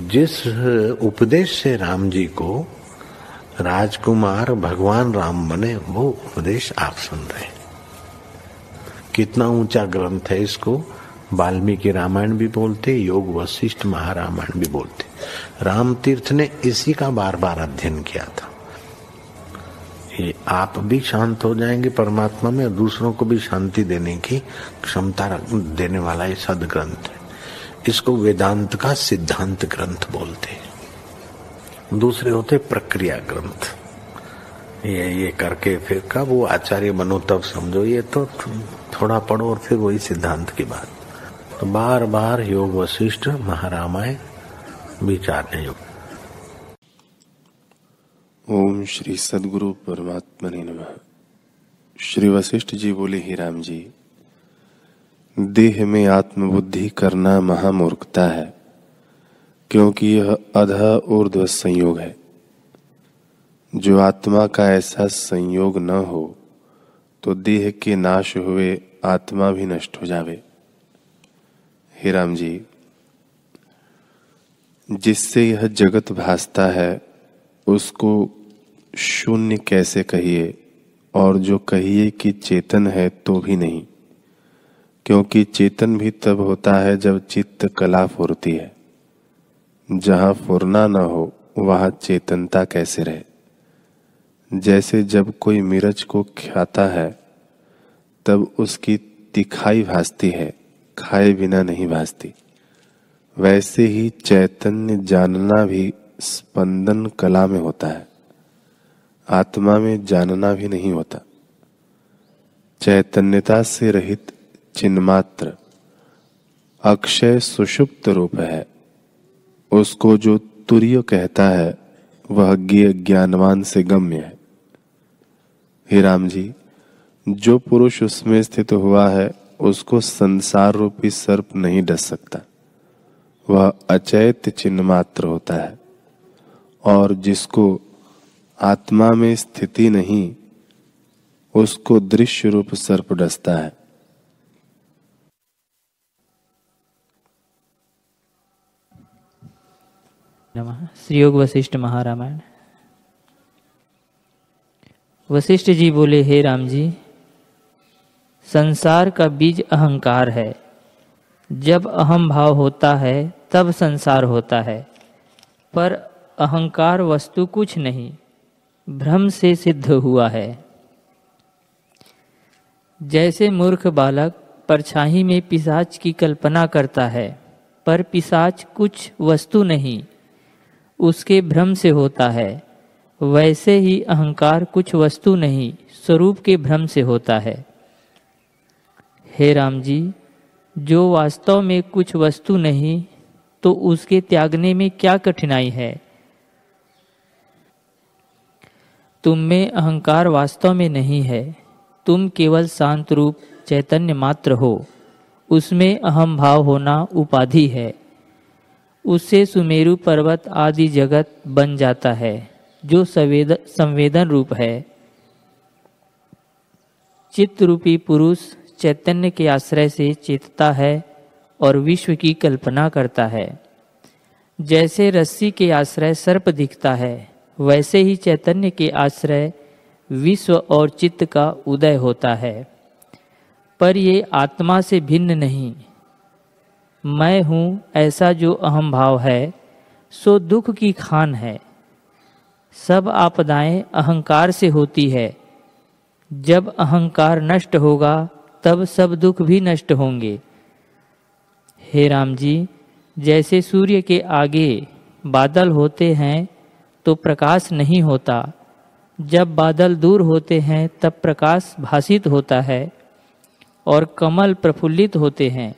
जिस उपदेश से राम जी को राजकुमार भगवान राम बने, वो उपदेश आप सुन रहे हैं। कितना ऊंचा ग्रंथ है, इसको वाल्मीकि रामायण भी बोलते, योग वशिष्ठ महारामायण भी बोलते। राम तीर्थ ने इसी का बार बार अध्ययन किया था। ये आप भी शांत हो जाएंगे परमात्मा में, और दूसरों को भी शांति देने की क्षमता देने वाला ये सदग्रंथ है। इसको वेदांत का सिद्धांत ग्रंथ बोलते हैं। दूसरे होते प्रक्रिया ग्रंथ। ये करके फिर कब वो आचार्य बनो तब समझो, ये तो थोड़ा पढ़ो और फिर वही सिद्धांत की बात। तो बार बार योग वशिष्ठ महारामायण विचारने योग। ओम श्री सद्गुरु परमात्मने नमः। श्री वशिष्ठ जी बोले, हे राम जी, देह में आत्मबुद्धि करना महामूर्खता है, क्योंकि यह अधः ऊर्ध्व संयोग है। जो आत्मा का ऐसा संयोग न हो तो देह के नाश हुए आत्मा भी नष्ट हो जावे। हे राम जी, जिससे यह जगत भासता है उसको शून्य कैसे कहिए, और जो कहिए कि चेतन है तो भी नहीं, क्योंकि चेतन भी तब होता है जब चित्त कला फुरती है। जहाँ फुरना न हो वहाँ चेतनता कैसे रहे। जैसे जब कोई मिर्च को खाता है तब उसकी तिखाई भासती है, खाए बिना नहीं भासती। वैसे ही चैतन्य जानना भी स्पंदन कला में होता है, आत्मा में जानना भी नहीं होता। चैतन्यता से रहित चिन्मात्र अक्षय सुषुप्त रूप है। उसको जो तुर्य कहता है वह ज्ञानवान से गम्य है। हे राम जी, जो पुरुष उसमें स्थित हुआ है उसको संसार रूपी सर्प नहीं डस सकता। वह अचैत्य चिन्मात्र होता है, और जिसको आत्मा में स्थिति नहीं उसको दृश्य रूप सर्प डसता है। नमः। श्री योग वशिष्ठ महारामायण। वशिष्ठ जी बोले, हे राम जी, संसार का बीज अहंकार है। जब अहम भाव होता है तब संसार होता है, पर अहंकार वस्तु कुछ नहीं, भ्रम से सिद्ध हुआ है। जैसे मूर्ख बालक परछाई में पिशाच की कल्पना करता है, पर पिशाच कुछ वस्तु नहीं, उसके भ्रम से होता है, वैसे ही अहंकार कुछ वस्तु नहीं, स्वरूप के भ्रम से होता है। हे राम जी, जो वास्तव में कुछ वस्तु नहीं तो उसके त्यागने में क्या कठिनाई है। तुम में अहंकार वास्तव में नहीं है, तुम केवल शांत रूप चैतन्य मात्र हो। उसमें अहम भाव होना उपाधि है। उससे सुमेरु पर्वत आदि जगत बन जाता है, जो संवेदन रूप है। चित्त रूपी पुरुष चैतन्य के आश्रय से चेतता है और विश्व की कल्पना करता है। जैसे रस्सी के आश्रय सर्प दिखता है, वैसे ही चैतन्य के आश्रय विश्व और चित्त का उदय होता है। पर ये आत्मा से भिन्न नहीं। मैं हूँ ऐसा जो अहम भाव है, सो दुख की खान है। सब आपदाएं अहंकार से होती है। जब अहंकार नष्ट होगा तब सब दुख भी नष्ट होंगे। हे राम जी, जैसे सूर्य के आगे बादल होते हैं तो प्रकाश नहीं होता, जब बादल दूर होते हैं तब प्रकाश भासित होता है और कमल प्रफुल्लित होते हैं।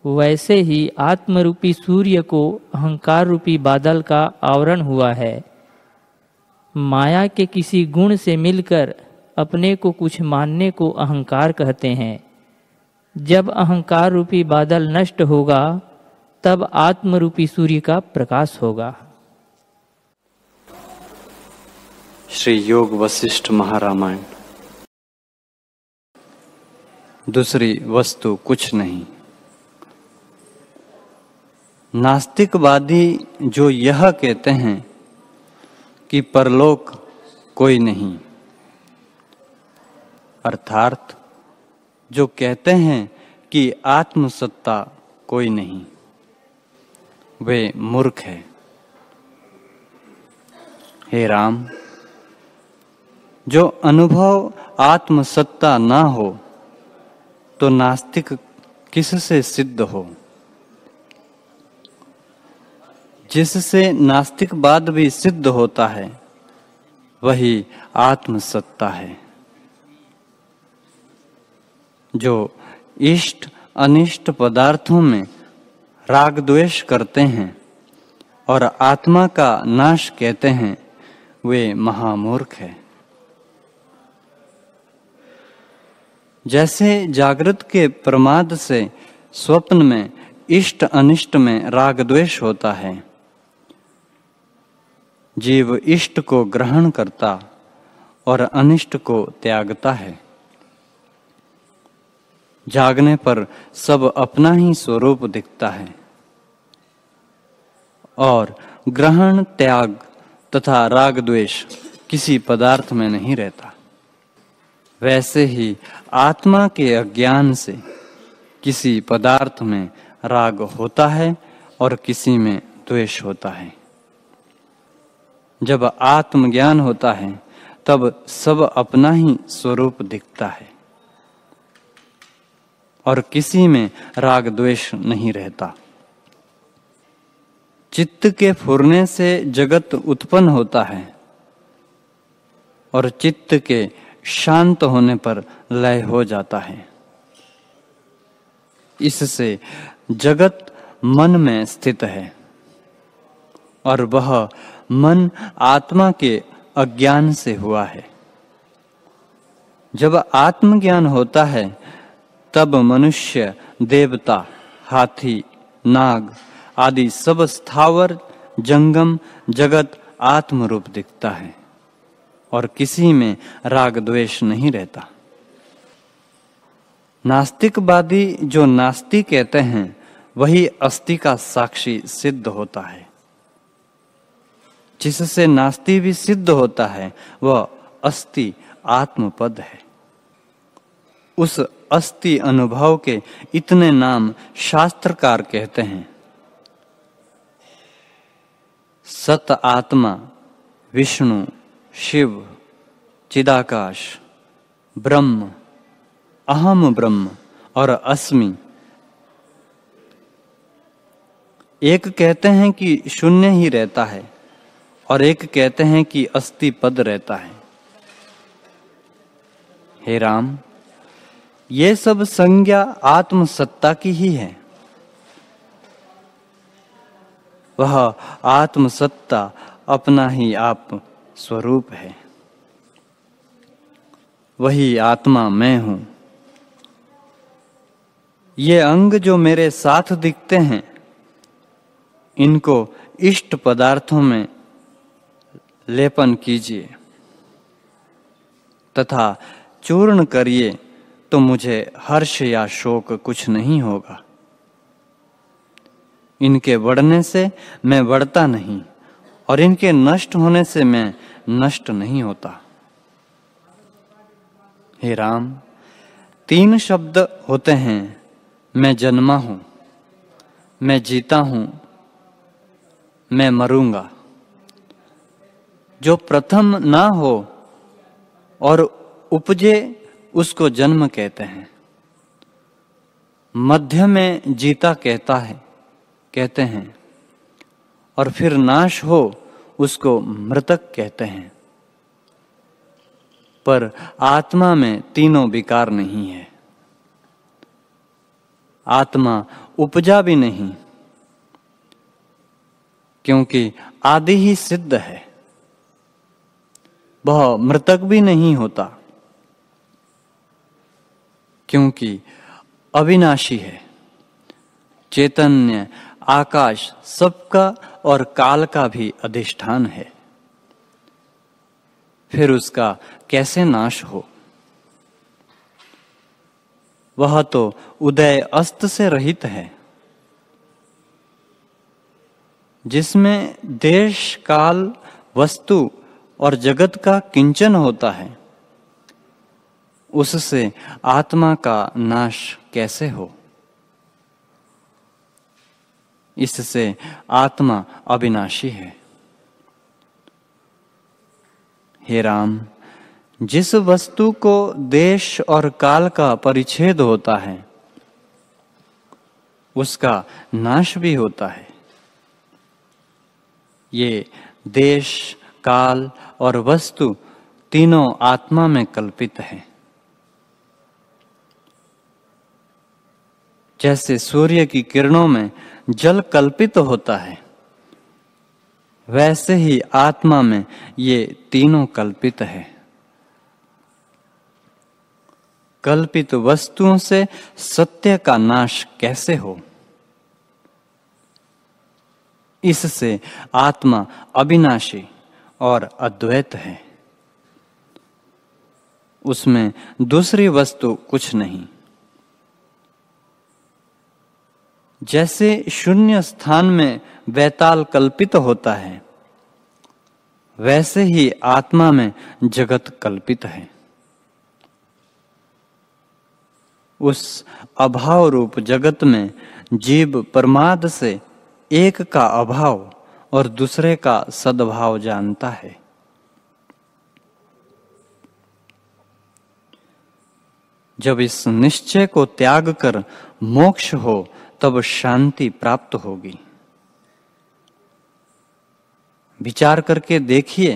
वैसे ही आत्मरूपी सूर्य को अहंकार रूपी बादल का आवरण हुआ है। माया के किसी गुण से मिलकर अपने को कुछ मानने को अहंकार कहते हैं। जब अहंकार रूपी बादल नष्ट होगा तब आत्मरूपी सूर्य का प्रकाश होगा। श्री योग वशिष्ठ महारामायण। दूसरी वस्तु कुछ नहीं। नास्तिकवादी जो यह कहते हैं कि परलोक कोई नहीं, अर्थात जो कहते हैं कि आत्मसत्ता कोई नहीं, वे मूर्ख है। हे राम, जो अनुभव आत्मसत्ता न हो तो नास्तिक किससे सिद्ध हो? जिससे नास्तिकवाद भी सिद्ध होता है वही आत्मसत्ता है। जो इष्ट अनिष्ट पदार्थों में राग द्वेष करते हैं और आत्मा का नाश कहते हैं, वे महामूर्ख है। जैसे जागृत के प्रमाद से स्वप्न में इष्ट अनिष्ट में राग द्वेष होता है, जीव इष्ट को ग्रहण करता और अनिष्ट को त्यागता है। जागने पर सब अपना ही स्वरूप दिखता है और ग्रहण त्याग तथा राग द्वेष किसी पदार्थ में नहीं रहता। वैसे ही आत्मा के अज्ञान से किसी पदार्थ में राग होता है और किसी में द्वेष होता है। जब आत्मज्ञान होता है तब सब अपना ही स्वरूप दिखता है और किसी में राग द्वेष नहीं रहता। चित्त के फुरने से जगत उत्पन्न होता है और चित्त के शांत होने पर लय हो जाता है। इससे जगत मन में स्थित है और वह मन आत्मा के अज्ञान से हुआ है। जब आत्मज्ञान होता है तब मनुष्य, देवता, हाथी, नाग आदि सब स्थावर जंगम जगत आत्म रूप दिखता है और किसी में राग द्वेष नहीं रहता। नास्तिकवादी जो नास्ति कहते हैं वही अस्थि का साक्षी सिद्ध होता है। जिससे नास्ति भी सिद्ध होता है वह अस्थि आत्मपद है। उस अस्थि अनुभव के इतने नाम शास्त्रकार कहते हैं। सत आत्मा, विष्णु, शिव, चिदाकाश, ब्रह्म, अहम ब्रह्म और अस्मि। एक कहते हैं कि शून्य ही रहता है और एक कहते हैं कि अस्थि पद रहता है। हे राम, ये सब संज्ञा आत्मसत्ता की ही है। वह आत्मसत्ता अपना ही आप स्वरूप है। वही आत्मा मैं हूं। ये अंग जो मेरे साथ दिखते हैं, इनको इष्ट पदार्थों में लेपन कीजिए तथा चूर्ण करिए तो मुझे हर्ष या शोक कुछ नहीं होगा। इनके बढ़ने से मैं बढ़ता नहीं और इनके नष्ट होने से मैं नष्ट नहीं होता। हे राम, 3 शब्द होते हैं, मैं जन्मा हूं, मैं जीता हूं, मैं मरूंगा। जो प्रथम ना हो और उपजे उसको जन्म कहते हैं। मध्य में जीता कहते हैं और फिर नाश हो उसको मृतक कहते हैं। पर आत्मा में तीनों विकार नहीं है। आत्मा उपजा भी नहीं, क्योंकि आदि ही सिद्ध है। वह मृतक भी नहीं होता, क्योंकि अविनाशी है। चैतन्य, आकाश सबका और काल का भी अधिष्ठान है। फिर उसका कैसे नाश हो? वह तो उदय अस्त से रहित है। जिसमें देश, काल, वस्तु और जगत का किंचन होता है, उससे आत्मा का नाश कैसे हो? इससे आत्मा अविनाशी है। हे राम, जिस वस्तु को देश और काल का परिच्छेद होता है, उसका नाश भी होता है। ये देश, काल और वस्तु तीनों आत्मा में कल्पित है। जैसे सूर्य की किरणों में जल कल्पित होता है, वैसे ही आत्मा में ये तीनों कल्पित है। कल्पित वस्तुओं से सत्य का नाश कैसे हो? इससे आत्मा अविनाशी और अद्वैत है। उसमें दूसरी वस्तु कुछ नहीं। जैसे शून्य स्थान में वैताल कल्पित होता है, वैसे ही आत्मा में जगत कल्पित है। उस अभाव रूप जगत में जीव प्रमाद से एक का अभाव और दूसरे का सद्भाव जानता है। जब इस निश्चय को त्याग कर मोक्ष हो, तब शांति प्राप्त होगी। विचार करके देखिए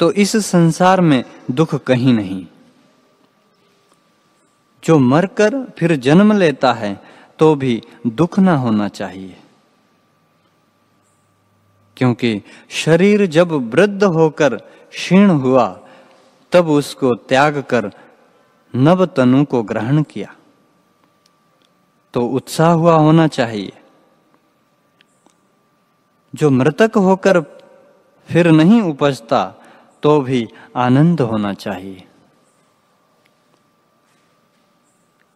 तो इस संसार में दुख कहीं नहीं। जो मरकर फिर जन्म लेता है तो भी दुख ना होना चाहिए, क्योंकि शरीर जब वृद्ध होकर क्षीण हुआ, तब उसको त्याग कर नव तनु को ग्रहण किया, तो उत्साह हुआ होना चाहिए। जो मृतक होकर फिर नहीं उपजता, तो भी आनंद होना चाहिए,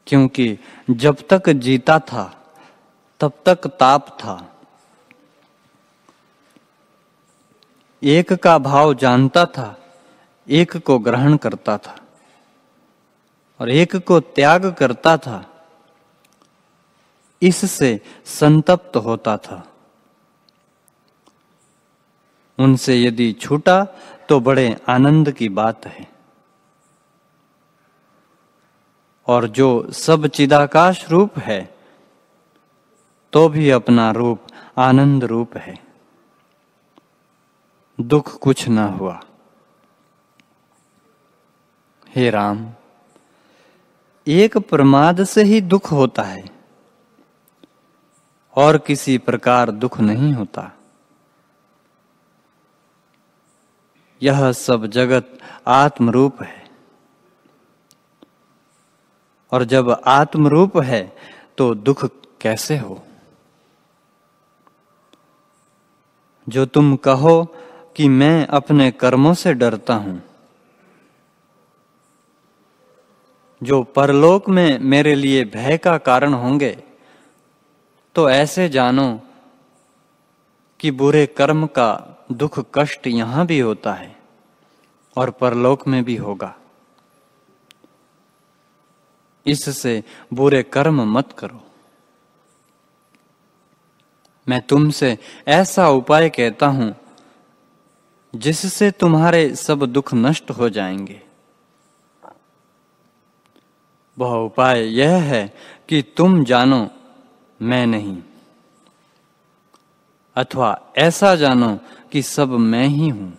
क्योंकि जब तक जीता था तब तक ताप था। एक का भाव जानता था, एक को ग्रहण करता था और एक को त्याग करता था। इससे संतप्त होता था। उनसे यदि छूटा तो बड़े आनंद की बात है। और जो सब चिदाकाश रूप है, तो भी अपना रूप आनंद रूप है। दुख कुछ ना हुआ। हे राम, एक प्रमाद से ही दुख होता है, और किसी प्रकार दुख नहीं होता। यह सब जगत आत्मरूप है, और जब आत्मरूप है तो दुख कैसे हो? जो तुम कहो कि मैं अपने कर्मों से डरता हूं, जो परलोक में मेरे लिए भय का कारण होंगे, तो ऐसे जानो कि बुरे कर्म का दुख कष्ट यहां भी होता है और परलोक में भी होगा। इससे बुरे कर्म मत करो। मैं तुमसे ऐसा उपाय कहता हूं जिससे तुम्हारे सब दुख नष्ट हो जाएंगे। वह उपाय यह है कि तुम जानो मैं नहीं, अथवा ऐसा जानो कि सब मैं ही हूं।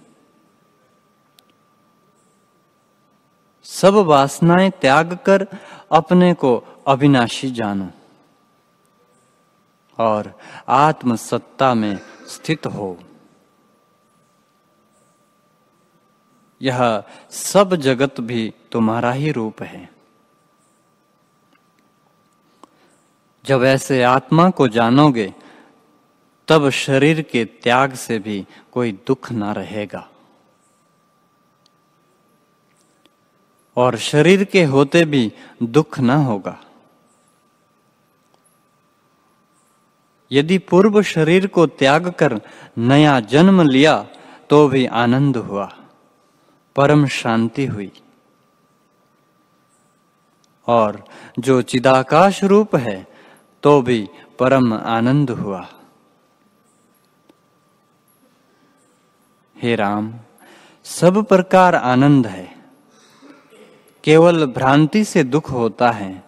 सब वासनाएं त्याग कर अपने को अविनाशी जानो और आत्म सत्ता में स्थित हो। यह सब जगत भी तुम्हारा ही रूप है। जब ऐसे आत्मा को जानोगे, तब शरीर के त्याग से भी कोई दुख ना रहेगा, और शरीर के होते भी दुख ना होगा। यदि पूर्व शरीर को त्याग कर नया जन्म लिया तो भी आनंद हुआ, परम शांति हुई। और जो चिदाकाश रूप है तो भी परम आनंद हुआ। हे राम, सब प्रकार आनंद है, केवल भ्रांति से दुख होता है।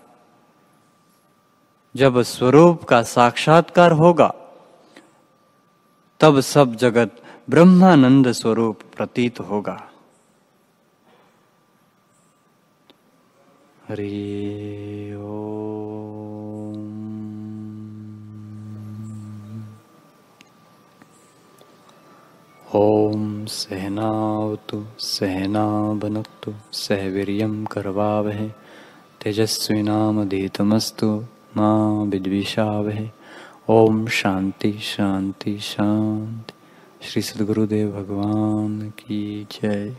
जब स्वरूप का साक्षात्कार होगा तब सब जगत ब्रह्मानंद स्वरूप प्रतीत होगा। हरि ओम। ओम सहनावतु सहना भुनक्तु सह वीर्यं करवावहै तेजस्विनामधीतमस्तु मा विद्विषावहै। ओम शांति शांति शांति। श्री सद्गुरुदेव भगवान की जय।